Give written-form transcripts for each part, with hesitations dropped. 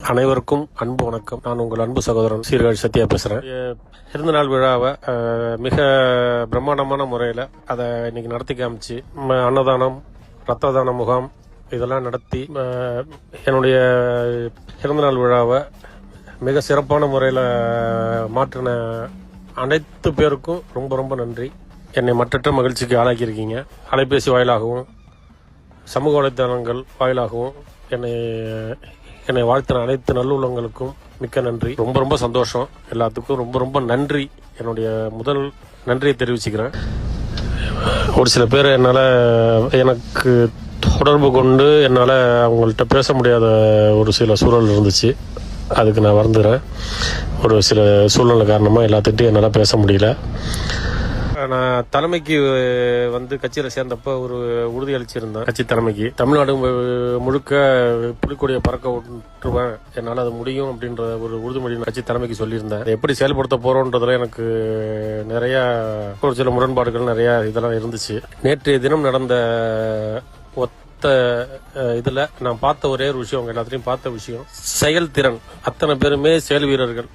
அனைவருக்கும் அன்பு வணக்கம். நான் உங்கள் அன்பு சகோதரன் சீர்காழி சத்யா பேசுறேன். பிறந்தநாள் விழாவை மிக பிரம்மாண்டமான முறையில் அதை இன்னைக்கு நடத்தி காமிச்சு அன்னதானம், ரத்த தான முகாம் இதெல்லாம் நடத்தி என்னுடைய பிறந்தநாள் விழாவை மிக சிறப்பான முறையில் மாற்றின அனைத்து பேருக்கும் ரொம்ப ரொம்ப நன்றி. என்னை மற்றற்ற மகிழ்ச்சிக்கு ஆளாக்கியிருக்கீங்க. அலைபேசி வாயிலாகவும் சமூக வலைதளங்கள் வாயிலாகவும் என்னை வாழ்த்தின அனைத்து நல்லுள்ளங்களுக்கும் மிக்க நன்றி. ரொம்ப ரொம்ப சந்தோஷம். எல்லாத்துக்கும் ரொம்ப ரொம்ப நன்றி. என்னுடைய முதல் நன்றியை தெரிவிச்சுக்கிறேன். ஒரு சில பேர் எனக்கு தொடர்பு கொண்டு என்னால் அவங்கள்ட்ட பேச முடியாத ஒரு சில சூழல் இருந்துச்சு. அதுக்கு நான் வருந்துறேன். ஒரு சில சூழ்நிலை காரணமாக எல்லாத்துக்கிட்டையும் என்னால் பேச முடியல. நான் தலைமைக்கு கட்சியில் சேர்ந்தப்ப ஒரு உறுதி அளிச்சிருந்தேன். கட்சி தலைமைக்கு தமிழ்நாடு முழுக்க புலிக்கொடியை பறக்க விட்டுருவேன், என்னால் அது முடியும் அப்படின்ற ஒரு உறுதிமொழி கட்சி தலைமைக்கு சொல்லியிருந்தேன். எப்படி செயல்படுத்த போறோன்றதுல எனக்கு நிறைய ஒரு சில முரண்பாடுகள் நிறைய இதெல்லாம் இருந்துச்சு. நேற்றைய தினம் நடந்த இதுல நான் பார்த்த ஒரே ஒரு விஷயம், எல்லாத்தையும் பார்த்த விஷயம், செயல்திறன். அத்தனை பேருமே செயல் வீரர்கள்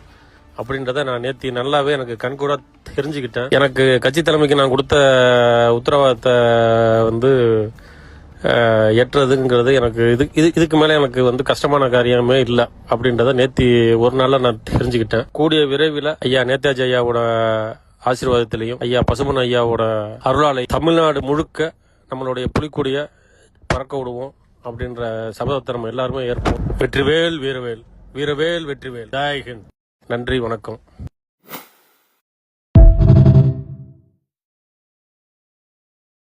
அப்படின்றத நான் நேற்று நல்லாவே எனக்கு கண்கூட தெரிஞ்சுக்கிட்டேன். எனக்கு கட்சி தலைமைக்கு நான் கொடுத்த உத்தரவாதத்தை ஏற்றதுங்கிறது எனக்கு இதுக்கு மேல எனக்கு கஷ்டமான காரியமே இல்லை அப்படின்றத நேற்று ஒரு நாள்ல நான் தெரிஞ்சுக்கிட்டேன். கூடிய விரைவில் ஐயா நேதாஜி ஐயாவோட ஆசீர்வாதத்திலையும் ஐயா பசுமன் ஐயாவோட அருளாலை தமிழ்நாடு முழுக்க நம்மளுடைய புலிக்கொடியை பறக்க விடுவோம் அப்படின்ற சபதத்தை நம்ம எல்லாருமே ஏற்போம். வெற்றிவேல் வீரவேல், வீரவேல் வெற்றிவேல். ஜெய் ஹிந்த். நன்றி, வணக்கம்.